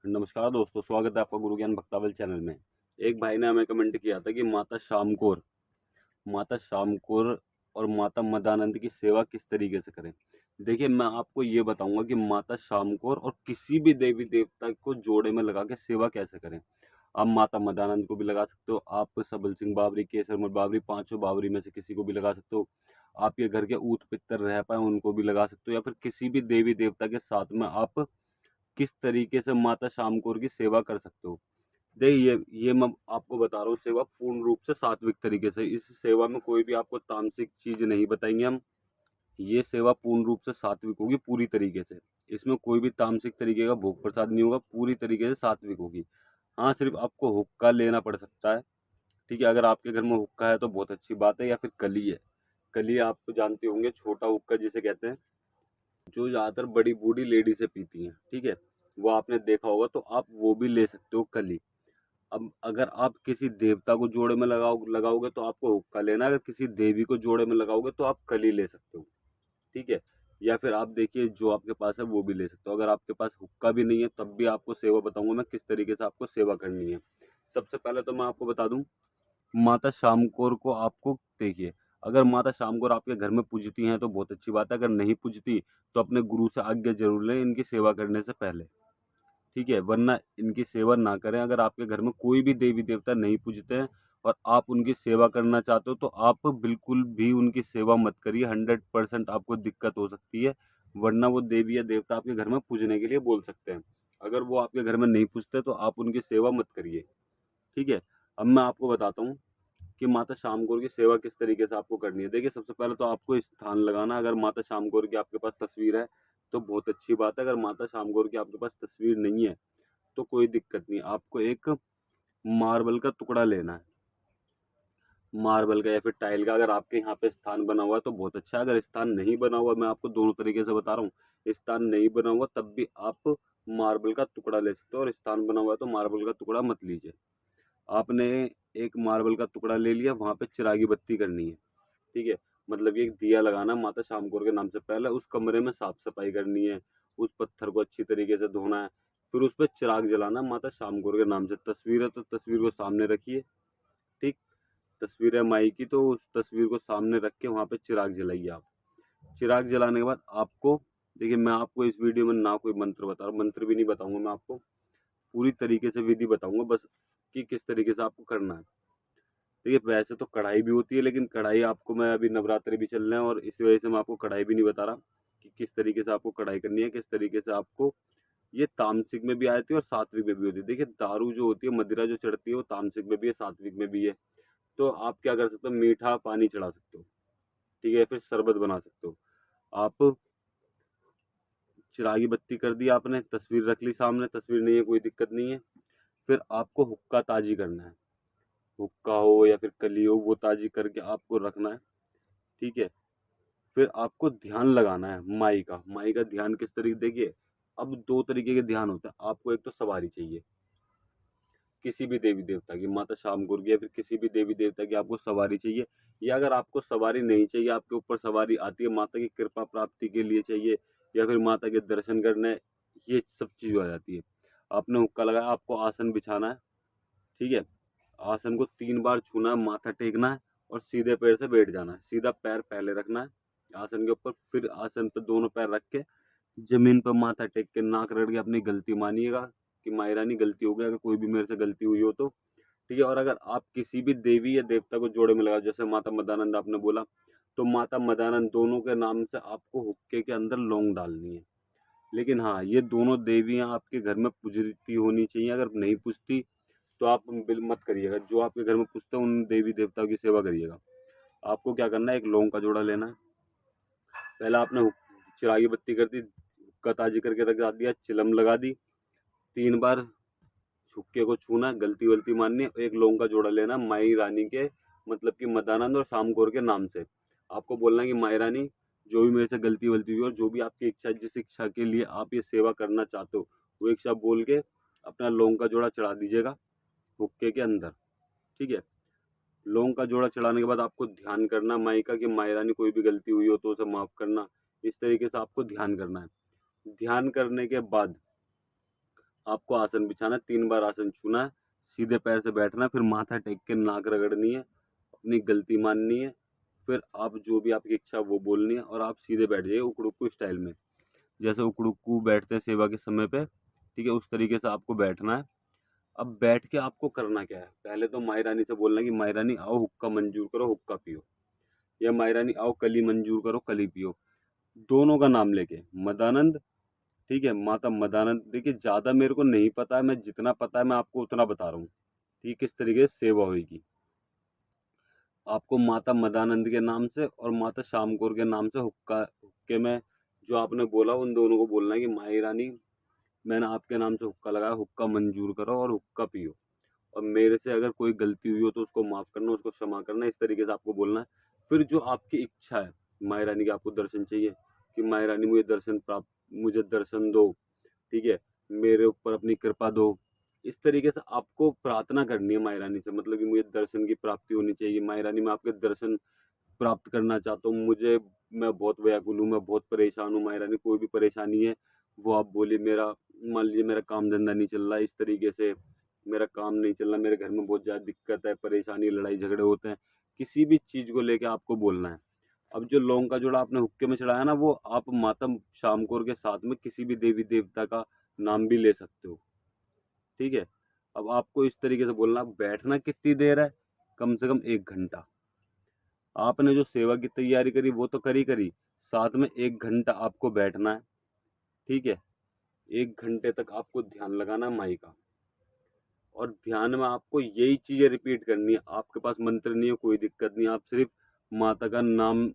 नमस्कार दोस्तों, स्वागत है आपका गुरु ज्ञान भक्तावल चैनल में। एक भाई ने हमें कमेंट किया था कि माता शाम कौर और माता मदानंद की सेवा किस तरीके से करें। देखिए, मैं आपको ये बताऊंगा कि माता शाम कौर और किसी भी देवी देवता को जोड़े में लगा के सेवा कैसे करें। आप माता मदानंद को भी लगा सकते हो, आप सबल सिंह बावरी, केसरमल बावरी, पांचों बावरी में से किसी को भी लगा सकते हो। आपके घर के ऊत पितर रह पाए उनको भी लगा सकते हो, या फिर किसी भी देवी देवता के साथ में आप किस तरीके से माता शाम कौर की सेवा कर सकते हो। देखिए, ये मैं आपको बता रहा हूँ सेवा पूर्ण रूप से सात्विक तरीके से। इस सेवा में कोई भी आपको तामसिक चीज नहीं बताएंगे हम। ये सेवा पूर्ण रूप से सात्विक होगी पूरी तरीके से। इसमें कोई भी तामसिक तरीके का भोग प्रसाद नहीं होगा, पूरी तरीके से सात्विक होगी। हाँ, सिर्फ आपको हुक्का लेना पड़ सकता है। ठीक है, अगर आपके घर में हुक्का है तो बहुत अच्छी बात है, या फिर कली है। कली आप जानते होंगे, छोटा हुक्का जिसे कहते हैं, जो ज्यादातर बड़ी बूढ़ी लेडी से पीती हैं। ठीक है, वो आपने देखा होगा, तो आप वो भी ले सकते हो कली। अब अगर आप किसी देवता को जोड़े में लगाओगे तो आपको हुक्का लेना है, अगर किसी देवी को जोड़े में लगाओगे तो आप कली ले सकते हो। ठीक है, या फिर आप देखिए जो आपके पास है वो भी ले सकते हो। अगर आपके पास हुक्का भी नहीं है तब भी आपको सेवा बताऊंगा मैं किस तरीके से आपको सेवा करनी है। सबसे पहले तो मैं आपको बता दूं, माता शाम कौर को आपको देखिए, अगर माता शाम कौर आपके घर में पूजती हैं तो बहुत अच्छी बात है। अगर नहीं पूजती तो अपने गुरु से आज्ञा जरूर लें इनकी सेवा करने से पहले। ठीक है, वरना इनकी सेवा ना करें। अगर आपके घर में कोई भी देवी देवता नहीं पूजते हैं और आप उनकी सेवा करना चाहते हो तो आप बिल्कुल भी उनकी सेवा मत करिए। 100% आपको दिक्कत हो सकती है, वरना वो देवी या देवता आपके घर में पूजने के लिए बोल सकते हैं। अगर वो आपके घर में नहीं पूजते तो आप उनकी सेवा मत करिए। ठीक है, अब मैं आपको बताता हूँ कि माता शाम कौर की सेवा किस तरीके से आपको करनी है। देखिए, सबसे पहले तो आपको स्थान लगाना। अगर माता शाम कौर की आपके पास तस्वीर है तो बहुत अच्छी बात है। अगर माता शाम कौर की आपके पास तस्वीर नहीं है तो कोई दिक्कत नहीं, आपको एक मार्बल का टुकड़ा लेना है। मार्बल का या फिर टाइल का। अगर आपके यहाँ पे स्थान बना हुआ है तो बहुत अच्छा है। अगर स्थान नहीं बना हुआ, मैं आपको दोनों तरीके से बता रहा हूँ, स्थान नहीं बना हुआ तब भी आप मार्बल का टुकड़ा ले सकते हो, और स्थान बना हुआ है तो मार्बल का टुकड़ा मत लीजिए। आपने एक मार्बल का टुकड़ा ले लिया, वहां पे चिरागी बत्ती करनी है। ठीक है, मतलब ये एक दिया लगाना माता शाम कौर के नाम से। पहले उस कमरे में साफ सफाई करनी है, उस पत्थर को अच्छी तरीके से धोना है, फिर उस पर चिराग जलाना माता शाम कौर के नाम से। तस्वीर है तो तस्वीर को सामने रखिए। ठीक, तस्वीर है माई की तो उस तस्वीर को सामने रख के वहां पे चिराग जलाइए आप। चिराग जलाने के बाद आपको, देखिए मैं आपको इस वीडियो में ना कोई मंत्र बता रहा हूँ, मंत्र भी नहीं बताऊंगा, मैं आपको पूरी तरीके से विधि बताऊंगा बस, कि किस तरीके से आपको करना है। देखिए, वैसे तो कढ़ाई भी होती है, लेकिन कढ़ाई आपको, मैं अभी नवरात्रि भी चल रहे हैं और इस वजह से मैं आपको कढ़ाई भी नहीं बता रहा कि किस तरीके से आपको कढ़ाई करनी है, किस तरीके से आपको। ये तामसिक में भी आती है और सात्विक में भी होती है। देखिए, दारू जो होती है, मदिरा जो चढ़ती है, वो तामसिक में भी है, सात्विक में भी है। तो आप क्या कर सकते हो, मीठा पानी चढ़ा सकते हो। ठीक है, फिर शरबत बना सकते हो आप। चिरागी बत्ती कर दी आपने, तस्वीर रख ली सामने, तस्वीर नहीं है कोई दिक्कत नहीं है। फिर आपको हुक्का ताजी करना है। हुक्का हो या फिर कली हो, वो ताजी करके आपको रखना है। ठीक है, फिर आपको ध्यान लगाना है माई का ध्यान किस तरीके, देखिए, अब दो तरीके के ध्यान होते हैं। आपको एक तो सवारी चाहिए, किसी भी देवी देवता की, माता शाम कौर की या फिर किसी भी देवी देवता की आपको सवारी चाहिए। या अगर आपको सवारी नहीं चाहिए, आपके ऊपर सवारी आती है, माता की कृपा प्राप्ति के लिए चाहिए, या फिर माता के दर्शन करने, ये सब चीज हो जाती है। आपने हुक्का लगाया, आपको आसन बिछाना है। ठीक है, आसन को 3 बार छूना है, माथा टेकना है और सीधे पैर से बैठ जाना है। सीधा पैर पहले रखना है आसन के ऊपर, फिर आसन पर दोनों पैर रख के जमीन पर माथा टेक के नाक रगड़ के अपनी गलती मानिएगा कि माई रानी गलती हो गई, अगर कोई भी मेरे से गलती हुई हो तो। ठीक है, और अगर आप किसी भी देवी या देवता को जोड़े में लगा, जैसे माता मदानंद आपने बोला, तो माता मदानंद दोनों के नाम से आपको हुक्के के अंदर लौंग डालनी है। लेकिन हाँ, ये दोनों देवियां आपके घर में पूजती होनी चाहिए। अगर नहीं पूजती तो आप बिल मत करिएगा। जो आपके घर में पूजते हैं उन देवी देवताओं की सेवा करिएगा। आपको क्या करना है, एक लौंग का जोड़ा लेना है। पहला आपने चिरागी बत्ती कर दी, हुक्का ताजी करके रख दिया, चिलम लगा दी, 3 बार हुक्के को छूना, गलती वलती माननी है। एक लौंग का जोड़ा लेना माई रानी के, मतलब कि मदानंद और शाम कौर के नाम से। आपको बोलना है कि माई रानी, जो भी मेरे से गलती वलती हुई और जो भी आपकी इच्छा, जिस इच्छा के लिए आप ये सेवा करना चाहते हो, वो इच्छा बोल के अपना लौंग का जोड़ा चढ़ा दीजिएगा हुक्के के अंदर। ठीक है, लौंग का जोड़ा चढ़ाने के बाद आपको ध्यान करना माई का, कि माई रानी कोई भी गलती हुई हो तो उसे माफ करना। इस तरीके से आपको ध्यान करना है। ध्यान करने के बाद आपको आसन बिछाना है, 3 बार आसन छूना है, सीधे पैर से बैठना है, फिर माथा टेक के नाक रगड़नी है, अपनी गलती माननी है, फिर आप जो भी आपकी इच्छा वो बोलनी है और आप सीधे बैठ जाइए उकड़ुक्कू स्टाइल में। जैसे उकड़ुक्कू बैठते हैं सेवा के समय पे, ठीक है, उस तरीके से आपको बैठना है। अब बैठ के आपको करना क्या है, पहले तो माई रानी से बोलना है कि माई रानी आओ हुक्का मंजूर करो, हुक्का पियो, या माई रानी आओ कली मंजूर करो, कली पियो। दोनों का नाम लेके मदानंद, ठीक है, माता मदानंद। देखिए ज़्यादा मेरे को नहीं पता है, मैं जितना पता है मैं आपको उतना बता रहा हूँ, ठीक, किस तरीके से सेवा होगी। आपको माता मदानंद के नाम से और माता श्याम कौर के नाम से हुक्के में जो आपने बोला उन दोनों को बोलना है कि माई रानी मैंने आपके नाम से हुक्का लगाया, हुक्का मंजूर करो और हुक्का पियो, और मेरे से अगर कोई गलती हुई हो तो उसको माफ़ करना, उसको क्षमा करना, इस तरीके से आपको बोलना है। फिर जो आपकी इच्छा है माई रानी की, आपको दर्शन चाहिए कि माई रानी मुझे दर्शन दो, ठीक है, मेरे ऊपर अपनी कृपा दो, इस तरीके से आपको प्रार्थना करनी है माई रानी से, मतलब कि मुझे दर्शन की प्राप्ति होनी चाहिए, माई रानी मैं आपके दर्शन प्राप्त करना चाहता हूँ, मैं बहुत व्याकुल हूँ, मैं बहुत परेशान हूँ, माई रानी कोई भी परेशानी है वो आप बोलिए। मान लीजिए मेरा काम धंधा नहीं चल रहा है, इस तरीके से मेरा काम नहीं चल रहा, मेरे घर में बहुत ज़्यादा दिक्कत है, परेशानी, लड़ाई झगड़े होते हैं, किसी भी चीज़ को लेके आपको बोलना है। अब जो लौंग का जोड़ा आपने हुक्के में चढ़ाया ना, वो आप माता श्याम कौर के साथ में किसी भी देवी देवता का नाम भी ले सकते हो, ठीक है। अब आपको इस तरीके से बोलना, बैठना कितनी देर है, कम से कम 1 घंटा। आपने जो सेवा की तैयारी करी वो तो करी, साथ में 1 घंटा आपको बैठना है, ठीक है। 1 घंटे तक आपको ध्यान लगाना है माई का, और ध्यान में आपको यही चीजें रिपीट करनी है। आपके पास मंत्र नहीं है, कोई दिक्कत नहीं, आप सिर्फ माता का नाम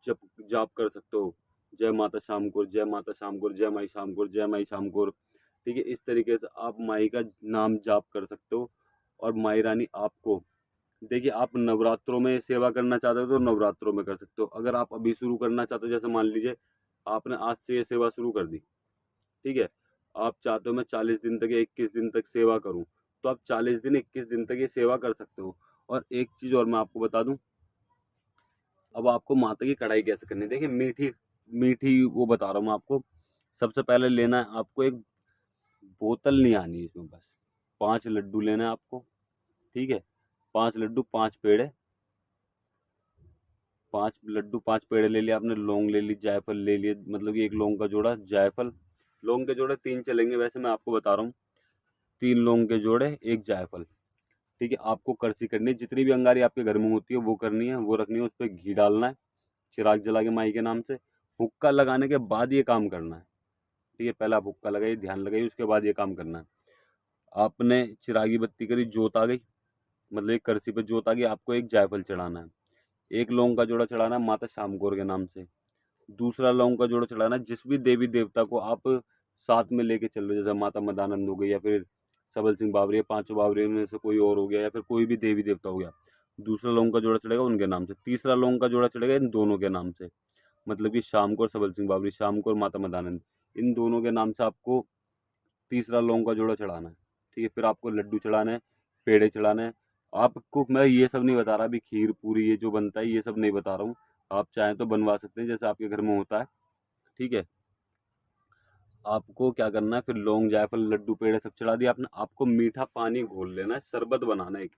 जप जाप कर सकते हो। जय माता श्याम कौर, जय माता श्याम कौर, जय माई श्याम कौर, जय माई श्याम कौर, ठीक है। इस तरीके से आप माई का नाम जाप कर सकते हो, और माई रानी आपको, देखिए आप नवरात्रों में सेवा करना चाहते हो तो नवरात्रों में कर सकते हो। अगर आप अभी शुरू करना चाहते हो, जैसे मान लीजिए आपने आज से ये सेवा शुरू कर दी, ठीक है, आप चाहते हो मैं 40 दिन तक या 21 दिन तक सेवा करूं, तो आप 40 दिन 21 दिन तक ये सेवा कर सकते हो। और एक चीज़ और मैं आपको बता दूं, अब आपको माता की कढ़ाई कैसे करनी है, देखिए मीठी मीठी वो बता रहा हूँ मैं आपको। सबसे पहले लेना है आपको एक बोतल, नहीं आनी इसमें, बस 5 लड्डू लेना है आपको, ठीक है। 5 लड्डू, 5 पेड़े, 5 लड्डू 5 पेड़े ले लिया आपने, लौंग ले ली, जायफल ले लिए, मतलब कि एक लौंग का जोड़ा, जायफल, लौंग के जोड़े 3 चलेंगे वैसे, मैं आपको बता रहा हूँ, 3 लौंग के जोड़े, एक जायफल, ठीक है। आपको करसी करनी है, जितनी भी अंगारी आपके घर में होती है वो करनी है, वो रखनी है, उस पर घी डालना है, चिराग जला के माई के नाम से। हुक्का लगाने के बाद ये काम करना है, ठीक है। पहले आप हुक्का लगाइए, ध्यान लगाइए, उसके बाद ये काम करना है। आपने चिरागी बत्ती करी, जोत आ गई, मतलब एक करसी पे जोत आ गई, आपको एक जायफल चढ़ाना है, एक लौंग का जोड़ा चढ़ाना है माता श्याम कौर के नाम से, दूसरा लौंग का जोड़ा चढ़ाना है जिस भी देवी देवता को आप साथ में लेके चल रहे हो, जैसे माता मदानंद हो गई, या फिर सबल सिंह बावरी, पांचों बावरी में से कोई और हो गया, या फिर कोई भी देवी देवता हो गया, दूसरा लौंग का जोड़ा चढ़ेगा उनके नाम से, तीसरा लौंग का जोड़ा चढ़ेगा इन दोनों के नाम से, मतलब कि श्याम कौर, सबल सिंह बावरी, श्याम कौर, माता मदानंद, इन दोनों के नाम से आपको तीसरा लौंग का जोड़ा चढ़ाना है, ठीक है। फिर आपको लड्डू चढ़ाने हैं, पेड़े चढ़ाने हैं। आपको मैं ये सब नहीं बता रहा, अभी खीर पूरी ये जो बनता है ये सब नहीं बता रहा हूँ, आप चाहें तो बनवा सकते हैं जैसे आपके घर में होता है, ठीक है। आपको क्या करना है, फिर लौंग, जायफल, लड्डू, पेड़े सब चढ़ा दिया आपने, आपको मीठा पानी घोल लेना है, शरबत बनाना है एक,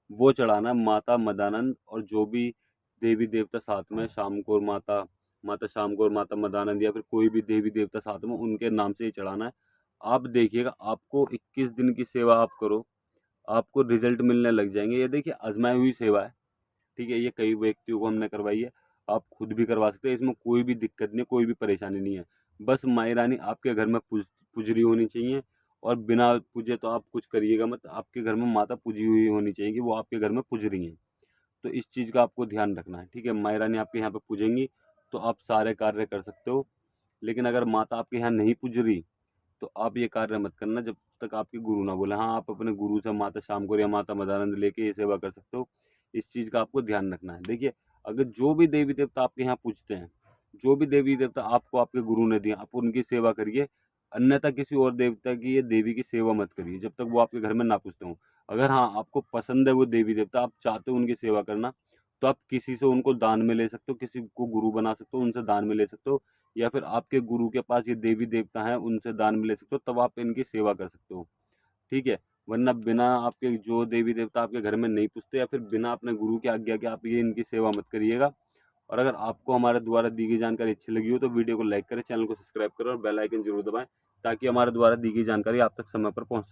वो चढ़ाना है माता मदानंद और जो भी देवी देवता साथ में, शाम को माता, माता शाम को माता मदानंद, या फिर कोई भी देवी देवता साथ में, उनके नाम से ही चढ़ाना है। आप देखिएगा, आपको 21 दिन की सेवा आप करो, आपको रिजल्ट मिलने लग जाएंगे। ये देखिए आजमाई हुई सेवा है, ठीक है, ये कई व्यक्तियों को हमने करवाई है, आप खुद भी करवा सकते हैं, इसमें कोई भी दिक्कत नहीं, कोई भी परेशानी नहीं है। बस माई रानी आपके घर में पुजरी होनी चाहिए, और बिना पूजे तो आप कुछ करिएगा मत, आपके घर में माता पूजी हुई होनी चाहिए कि वो आपके घर में पुज रही हैं। तो इस चीज़ का आपको ध्यान रखना है, ठीक है। माई रानी आपके यहाँ पे पूजेंगी तो आप सारे कार्य कर सकते हो, लेकिन अगर माता आपके यहाँ नहीं पूज रही तो आप ये कार्य मत करना जब तक आपके गुरु ना बोले। हाँ, आप अपने गुरु से माता श्याम को या माता मदानंद लेके ये सेवा कर सकते हो, इस चीज़ का आपको ध्यान रखना है। देखिए, अगर जो भी देवी देवता आपके यहाँ पूजते हैं, जो भी देवी देवता आपको आपके गुरु ने दिए, आप उनकी सेवा करिए, अन्यथा किसी और देवता की या देवी की सेवा मत करिए जब तक वो आपके घर में ना पूजते हो। अगर हाँ आपको पसंद है वो देवी देवता, आप चाहते हो उनकी सेवा करना, तो आप किसी से उनको दान में ले सकते हो, किसी को गुरु बना सकते हो, उनसे दान में ले सकते हो, या फिर आपके गुरु के पास ये देवी देवता हैं, उनसे दान में ले सकते हो, तब आप इनकी सेवा कर सकते हो, ठीक है। वरना बिना आपके जो देवी देवता आपके घर में नहीं पूछते, या फिर बिना अपने गुरु की आज्ञा के आप ये इनकी सेवा मत करिएगा। और अगर आपको हमारे द्वारा दी गई जानकारी अच्छी लगी हो तो वीडियो को लाइक करें, चैनल को सब्सक्राइब करें और बेल आइकन जरूर दबाएं, ताकि हमारे द्वारा दी गई जानकारी आप तक समय पर पहुंच सके।